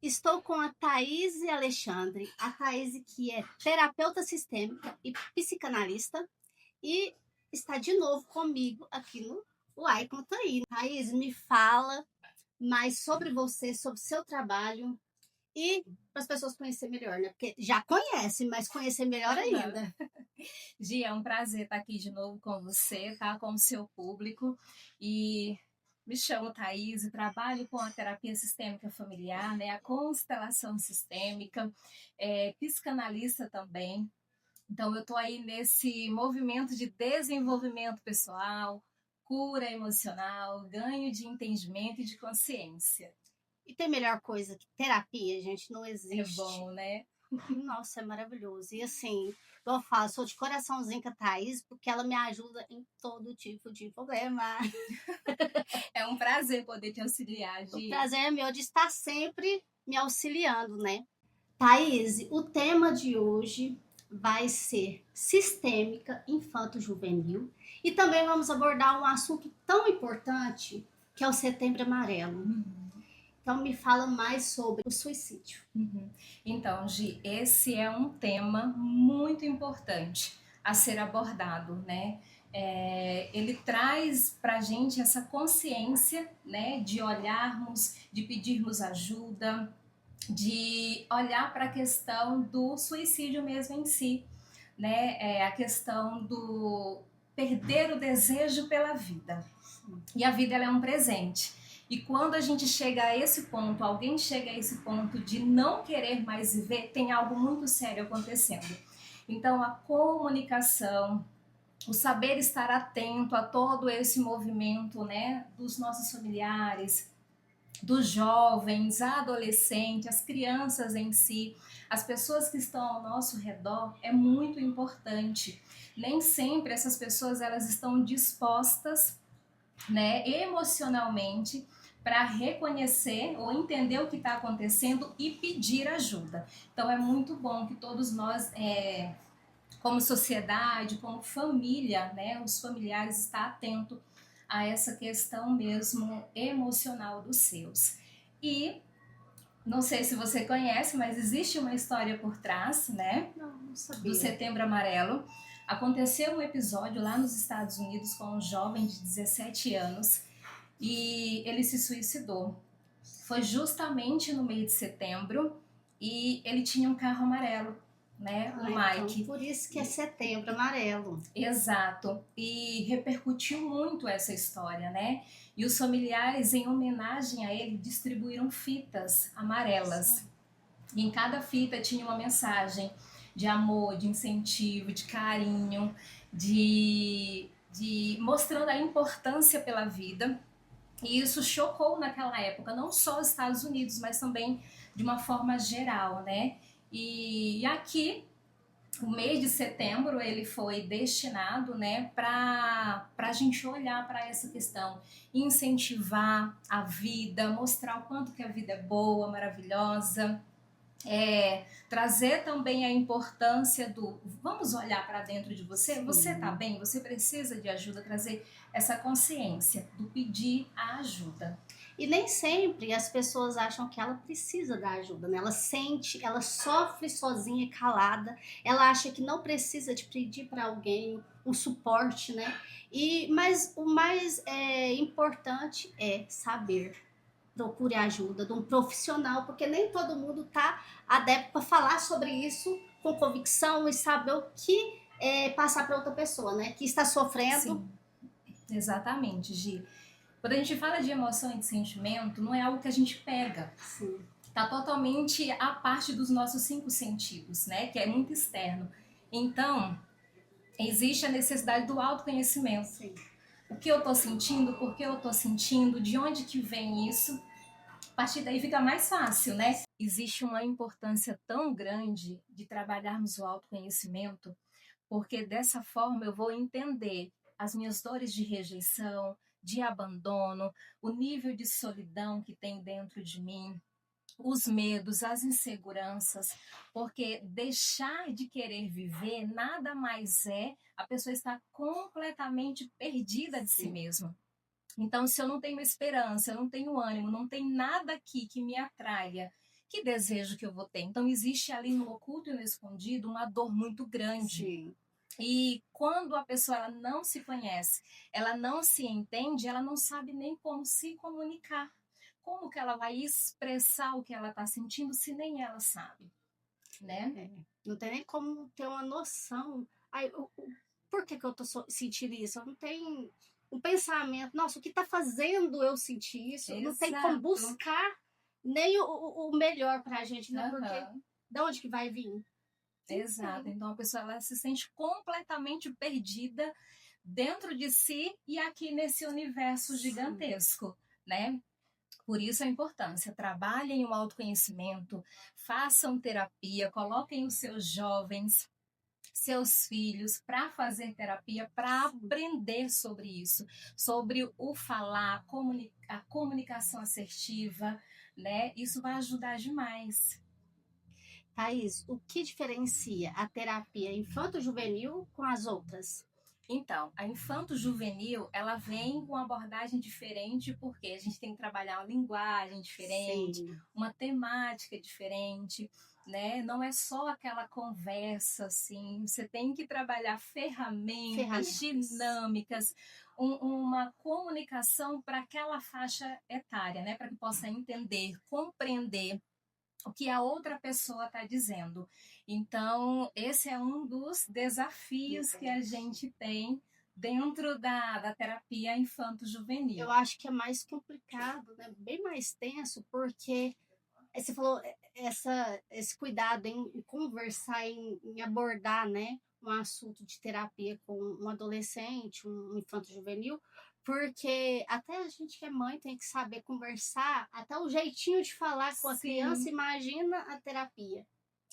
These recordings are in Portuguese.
Estou com a Thaís Alexandre, a Thaís que é terapeuta sistêmica e psicanalista e está de novo comigo aqui no Uai com Thaís. Thaís, me fala mais sobre você, sobre seu trabalho e para as pessoas conhecerem melhor, né? Porque já conhecem, mas conhecer melhor ainda. Gia, é um prazer estar aqui de novo com você, tá? Com o seu público. E me chamo Thaís e trabalho com a terapia sistêmica familiar, né? A constelação sistêmica, psicanalista também. Então, eu estou aí nesse movimento de desenvolvimento pessoal, cura emocional, ganho de entendimento e de consciência. E tem melhor coisa que terapia, gente, não É existe. bom, né? Nossa, é maravilhoso. E assim, eu falo, sou de coraçãozinho com a Thaís, porque ela me ajuda em todo tipo de problema. É um prazer poder te auxiliar, O Gia. prazer é meu de estar sempre me auxiliando, né? Thaís, o tema de hoje vai ser sistêmica infanto-juvenil e também vamos abordar um assunto tão importante que é o Setembro Amarelo. Então me fala mais sobre o suicídio. Então, Gi, esse é um tema muito importante a ser abordado, né? Ele traz para a gente essa consciência, né, de olharmos, de pedirmos ajuda, de olhar para a questão do suicídio mesmo em si, né? A questão do perder o desejo pela vida. E a vida ela é um presente. E quando a gente chega a esse ponto, alguém chega a esse ponto de não querer mais viver, tem algo muito sério acontecendo. Então, a comunicação, o saber estar atento a todo esse movimento, né, dos nossos familiares, dos jovens, adolescentes, as crianças em si, as pessoas que estão ao nosso redor, é muito importante. Nem sempre essas pessoas elas estão dispostas, né, emocionalmente para reconhecer ou entender o que está acontecendo e pedir ajuda. Então é muito bom que todos nós, como sociedade, como família, né, os familiares, está atento a essa questão mesmo emocional dos seus. E não sei se você conhece, mas existe uma história por trás, né, Não do sabia. Setembro Amarelo. Aconteceu um episódio lá nos Estados Unidos com um jovem de 17 anos e ele se suicidou. Foi justamente no mês de setembro e ele tinha um carro amarelo, né, o Então Mike. por isso que é Setembro Amarelo. Exato, e repercutiu muito essa história, né? E os familiares, em homenagem a ele, distribuíram fitas amarelas. E em cada fita tinha uma mensagem de amor, de incentivo, de carinho, de mostrando a importância pela vida. E isso chocou naquela época, não só os Estados Unidos, mas também de uma forma geral, né? E aqui o mês de setembro ele foi destinado, né, para a gente olhar para essa questão, incentivar a vida, mostrar o quanto que a vida é boa, maravilhosa, trazer também a importância do vamos olhar para dentro de você, Sim. você está bem, você precisa de ajuda, trazer essa consciência do pedir a ajuda. E nem sempre as pessoas acham que ela precisa da ajuda, né? Ela sente, ela sofre sozinha e calada, ela acha que não precisa de pedir para alguém um suporte, né? Mas o mais importante é saber. Procure a ajuda de um profissional, porque nem todo mundo está adepto para falar sobre isso com convicção e saber o que passar para outra pessoa, né? Que está sofrendo. Sim, exatamente, Gi. Quando a gente fala de emoção e de sentimento, não é algo que a gente pega. Sim. Está totalmente a parte dos nossos 5 sentidos, né? Que é muito externo. Então, existe a necessidade do autoconhecimento. Sim. O que eu estou sentindo, por que eu estou sentindo, de onde que vem isso. A partir daí fica mais fácil, né? Existe uma importância tão grande de trabalharmos o autoconhecimento, porque dessa forma eu vou entender as minhas dores de rejeição, de abandono, o nível de solidão que tem dentro de mim, os medos, as inseguranças, porque deixar de querer viver nada mais é a pessoa estar completamente perdida de si mesma. Então, se eu não tenho esperança, eu não tenho ânimo, não tem nada aqui que me atraia, Que desejo que eu vou ter? Então, existe ali no oculto e no escondido uma dor muito grande. Sim. E quando a pessoa ela não se conhece, ela não se entende, ela não sabe nem como se comunicar. Como que ela vai expressar o que ela está sentindo se nem ela sabe, né? Não tem nem como ter uma noção. Ai, por que eu tô sentindo isso? Eu não tenho um pensamento. Nossa, o que está fazendo eu sentir isso? Não tem como Exato. buscar nem o melhor para a gente, né? Porque Aham. de onde que vai vir? Exato. Então a pessoa ela se sente completamente perdida dentro de si e aqui nesse universo gigantesco, né? Por isso a importância, trabalhem o autoconhecimento, façam terapia, coloquem os seus jovens, seus filhos para fazer terapia, para aprender sobre isso, sobre o falar, a comunicação assertiva, né? Isso vai ajudar demais. Thaís, o que diferencia a terapia infanto-juvenil com as outras? Então, a infanto-juvenil, ela vem com uma abordagem diferente, porque a gente tem que trabalhar uma linguagem diferente, Sim. uma temática diferente, né? Não é só aquela conversa, assim, você tem que trabalhar ferramentas dinâmicas, uma comunicação para aquela faixa etária, né? Para que possa entender, compreender o que a outra pessoa está dizendo. Então, esse é um dos desafios que a gente tem dentro da terapia infanto-juvenil. Eu acho que é mais complicado, né? Bem mais tenso, porque você falou esse cuidado em conversar, em abordar, né, um assunto de terapia com um adolescente, um infanto juvenil, porque até a gente que é mãe tem que saber conversar, até o jeitinho de falar com a criança, Sim, imagina a terapia.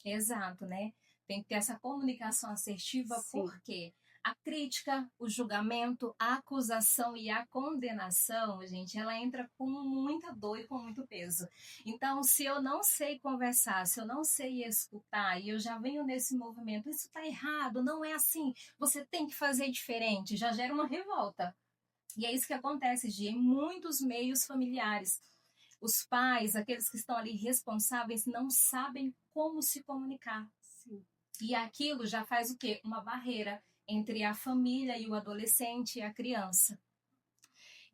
exato, né? Tem que ter essa comunicação assertiva, Sim. porque a crítica, o julgamento, a acusação e a condenação, gente, ela entra com muita dor e com muito peso. Então, se eu não sei conversar, se eu não sei escutar, e eu já venho nesse movimento, isso tá errado, não é assim, você tem que fazer diferente, já gera uma revolta. E é isso que acontece, Gi, em muitos meios familiares. Os pais, aqueles que estão ali responsáveis, não sabem como se comunicar. Sim. E aquilo já faz o quê? Uma barreira entre a família e o adolescente e a criança.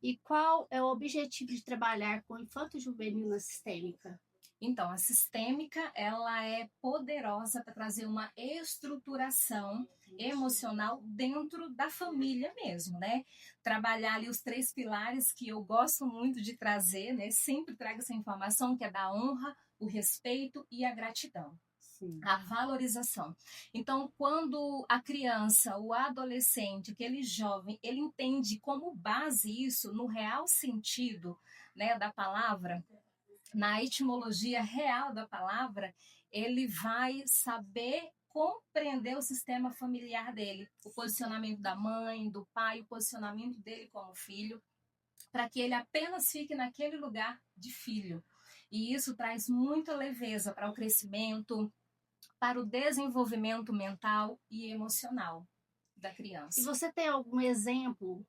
E qual é o objetivo de trabalhar com infanto juvenil na sistêmica? Então, a sistêmica, ela é poderosa para trazer uma estruturação emocional dentro da família mesmo, né? Trabalhar ali os 3 pilares que eu gosto muito de trazer, né? Sempre trago essa informação, que é da honra, o respeito e a gratidão. Sim. A valorização. Então, quando a criança, o adolescente, aquele jovem, ele entende como base isso no real sentido, né, da palavra, na etimologia real da palavra, ele vai saber compreender o sistema familiar dele, o posicionamento da mãe, do pai, o posicionamento dele como filho, para que ele apenas fique naquele lugar de filho. E isso traz muita leveza para o crescimento, para o desenvolvimento mental e emocional da criança. E você tem algum exemplo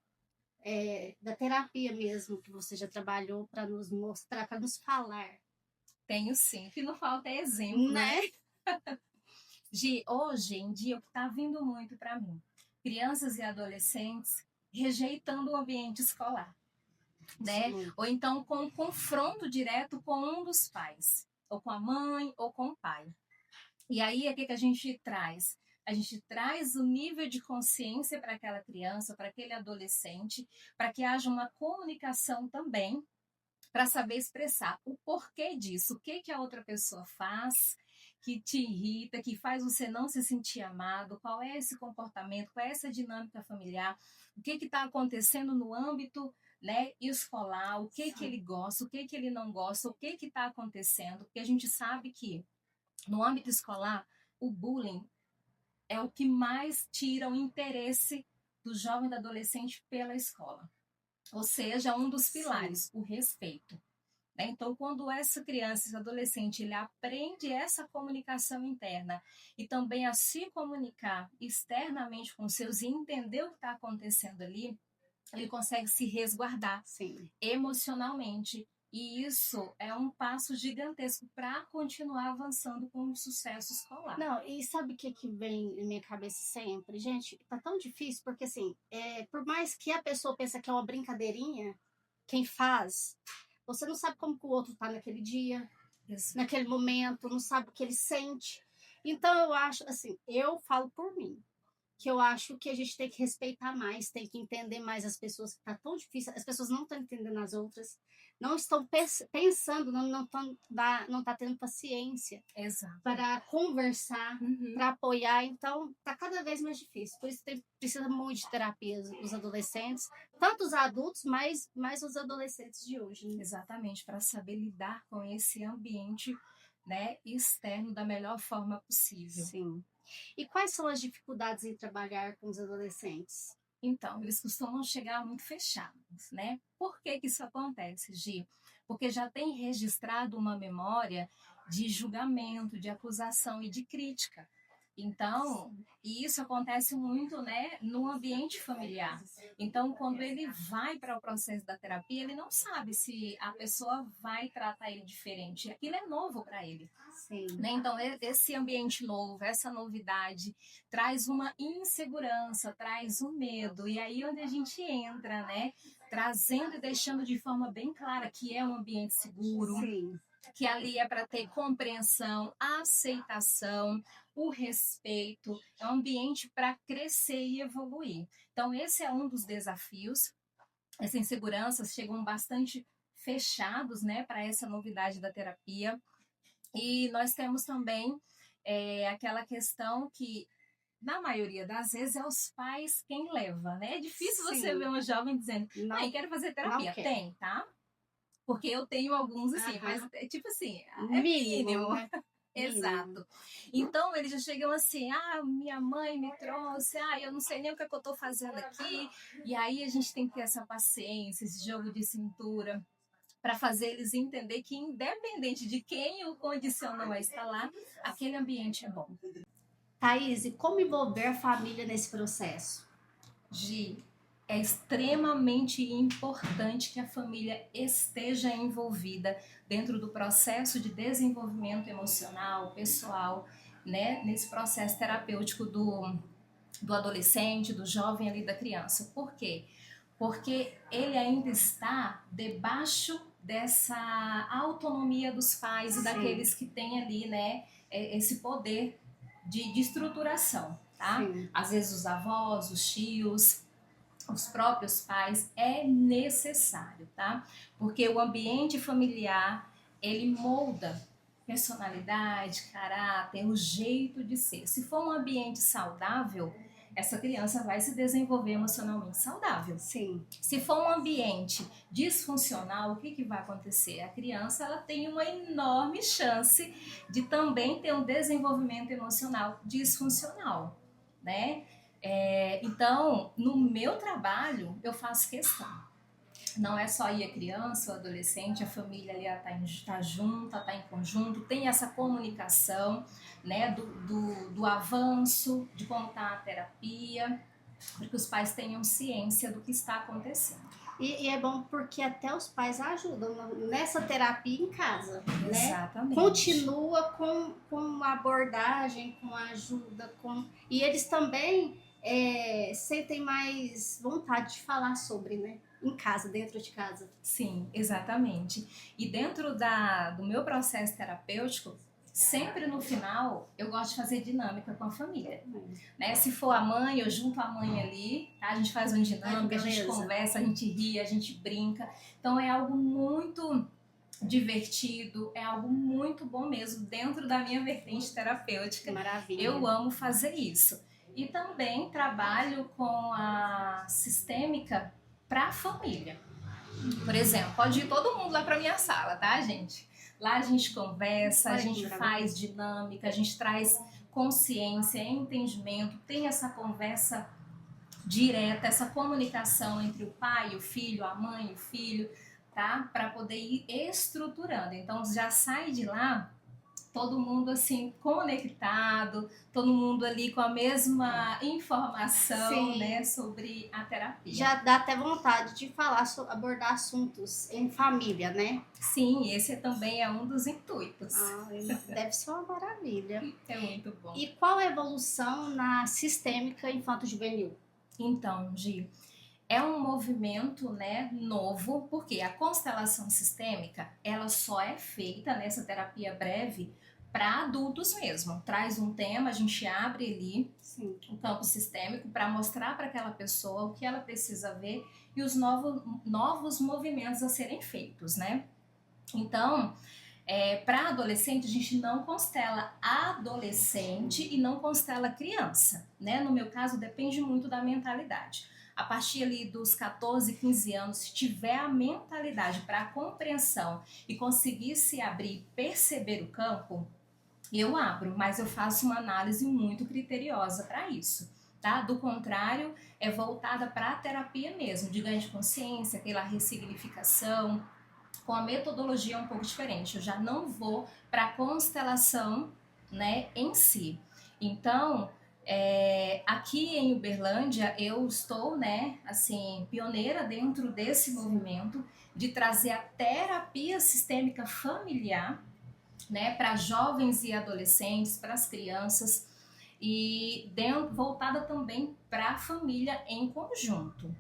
da terapia mesmo que você já trabalhou para nos mostrar, para nos falar? Tenho sim, que não falta é exemplo, né? Hoje em dia, o que está vindo muito para mim, crianças e adolescentes rejeitando o ambiente escolar, né? Sim. Ou então com um confronto direto com um dos pais, ou com a mãe, ou com o pai. E aí, o que a gente traz? A gente traz o nível de consciência para aquela criança, para aquele adolescente, para que haja uma comunicação também, para saber expressar o porquê disso, o que a outra pessoa faz que te irrita, que faz você não se sentir amado, qual é esse comportamento, qual é essa dinâmica familiar, o que está acontecendo no âmbito, né, escolar, o que ele gosta, o que ele não gosta, o que está acontecendo, porque a gente sabe que no âmbito escolar, o bullying é o que mais tira o interesse do jovem e do adolescente pela escola. Ou seja, um dos pilares, o respeito. Né? Então, quando essa criança, esse adolescente, ele aprende essa comunicação interna e também a se comunicar externamente com os seus e entender o que está acontecendo ali, ele consegue se resguardar emocionalmente E isso é um passo gigantesco para continuar avançando com o sucesso escolar. Não, e sabe o que que vem na minha cabeça sempre? Gente, tá tão difícil, porque assim, por mais que a pessoa pense que é uma brincadeirinha, quem faz, você não sabe como que o outro tá naquele dia, Isso. naquele momento, não sabe o que ele sente. Então eu acho, assim, eu falo por mim, que eu acho que a gente tem que respeitar mais, tem que entender mais as pessoas, que tá tão difícil, as pessoas não estão entendendo as outras, não estão pensando, não tá tendo paciência Exato. para conversar, para apoiar, então tá cada vez mais difícil. Por isso precisa muito de terapia os adolescentes, tanto os adultos, mas mais os adolescentes de hoje. Né? Exatamente, para saber lidar com esse ambiente, né, externo da melhor forma possível. Sim. E quais são as dificuldades em trabalhar com os adolescentes? Então, eles costumam chegar muito fechados, né? Por que que isso acontece, Gi? Porque já tem registrado uma memória de julgamento, de acusação e de crítica. Então, e isso acontece muito, né, no ambiente familiar. Então, quando ele vai para o processo da terapia, ele não sabe se a pessoa vai tratar ele diferente. Aquilo é novo para ele. Sim. Né? Então, esse ambiente novo, essa novidade, traz uma insegurança, traz um medo. E aí onde a gente entra, né? Trazendo e deixando de forma bem clara que é um ambiente seguro. Sim. Que ali é para ter compreensão, aceitação, o respeito, é um ambiente para crescer e evoluir. Então, esse é um dos desafios. Essas inseguranças chegam bastante fechados, né, para essa novidade da terapia. E nós temos também aquela questão que, na maioria das vezes, é os pais quem leva, né? É difícil Sim. você ver um jovem dizendo, mãe, quero fazer terapia. Tem, tá? Porque eu tenho alguns assim, mas tipo assim, é mínimo. Né? Exato. Então eles já chegam assim, minha mãe me trouxe, eu não sei nem o que eu tô fazendo aqui. E aí a gente tem que ter essa paciência, esse jogo de cintura, para fazer eles entender que independente de quem o condicionou a estar lá, aquele ambiente é bom. Thaís, e como envolver a família nesse processo? Gi, é extremamente importante que a família esteja envolvida dentro do processo de desenvolvimento emocional, pessoal, né, nesse processo terapêutico do adolescente, do jovem ali, da criança. Por quê? Porque ele ainda está debaixo dessa autonomia dos pais e daqueles que têm ali, né, esse poder de estruturação, tá? Sim. Às vezes os avós, os tios, os próprios pais, é necessário, tá? Porque o ambiente familiar, ele molda personalidade, caráter, o jeito de ser. Se for um ambiente saudável, essa criança vai se desenvolver emocionalmente saudável. Sim. Se for um ambiente disfuncional, o que vai acontecer? A criança ela tem uma enorme chance de também ter um desenvolvimento emocional disfuncional, né? Então, no meu trabalho, eu faço questão. Não é só ir a criança, o adolescente, a família ali está junta, está em conjunto, tem essa comunicação, né, do avanço, de como está a terapia, para que os pais tenham ciência do que está acontecendo. E é bom porque até os pais ajudam nessa terapia em casa, né? Exatamente. Continua com a abordagem, com a ajuda, e eles também sentem mais vontade de falar sobre, né? Em casa, dentro de casa. Sim, exatamente. E dentro do meu processo terapêutico, sempre no final, eu gosto de fazer dinâmica com a família. Né? Se for a mãe, eu junto a mãe ali, tá? A gente faz uma dinâmica, a gente conversa, a gente ri, a gente brinca. Então é algo muito divertido, é algo muito bom mesmo dentro da minha vertente terapêutica. Maravilha. Eu amo fazer isso. E também trabalho com a sistêmica para a família. Por exemplo, pode ir todo mundo lá para minha sala, tá, gente? Lá a gente conversa, a gente faz dinâmica, a gente traz consciência, entendimento, tem essa conversa direta, essa comunicação entre o pai, o filho, a mãe, o filho, tá? Para poder ir estruturando. Então já sai de lá todo mundo assim conectado, todo mundo ali com a mesma informação, né, Sim. sobre a terapia. Já dá até vontade de falar, abordar assuntos em família, né? Sim, esse também é um dos intuitos. Deve ser uma maravilha. É muito bom. E qual a evolução na sistêmica infanto-juvenil? Então, Gi, é um movimento, né, novo, porque a constelação sistêmica, ela só é feita nessa terapia breve para adultos mesmo. Traz um tema, a gente abre ali Sim. o campo sistêmico para mostrar para aquela pessoa o que ela precisa ver e os novos movimentos a serem feitos, né? Então, para adolescente, a gente não constela adolescente e não constela criança, né? No meu caso, depende muito da mentalidade. A partir ali dos 14, 15 anos, se tiver a mentalidade para a compreensão e conseguir se abrir, perceber o campo, eu abro, mas eu faço uma análise muito criteriosa para isso, tá? Do contrário, é voltada para a terapia mesmo, de ganho de consciência, aquela ressignificação, com a metodologia um pouco diferente. Eu já não vou para a constelação, né, em si. Então, aqui em Uberlândia, eu estou, né, assim, pioneira dentro desse movimento de trazer a terapia sistêmica familiar, né, para jovens e adolescentes, para as crianças e voltada também para a família em conjunto.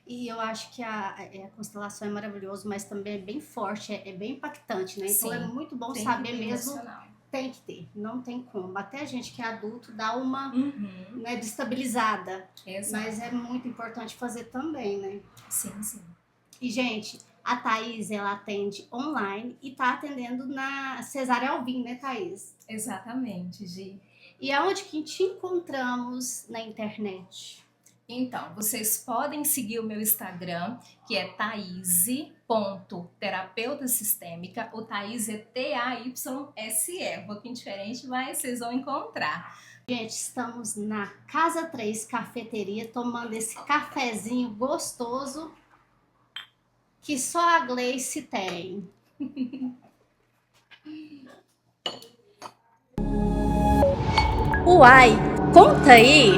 E eu acho que a constelação é maravilhoso, mas também é bem forte, é bem impactante, né? Então Sim, é muito bom tem saber que ter mesmo. emocional. Tem que ter, não tem como. Até a gente que é adulto dá uma Uhum. destabilizada. Exato. Mas é muito importante fazer também, né? Sim, sim. E, gente, a Thaís, ela atende online e tá atendendo na Cesárea Alvim, né, Thaís? Exatamente, Gi. E aonde que te encontramos na internet? Então, vocês podem seguir o meu Instagram, que é thaise.terapeuta sistêmica. O Thaís é T-A-Y-S-E. Um pouquinho diferente, mas vocês vão encontrar. Gente, estamos na Casa 3 Cafeteria, tomando esse cafezinho gostoso que só a Gleice tem. Uai, conta aí!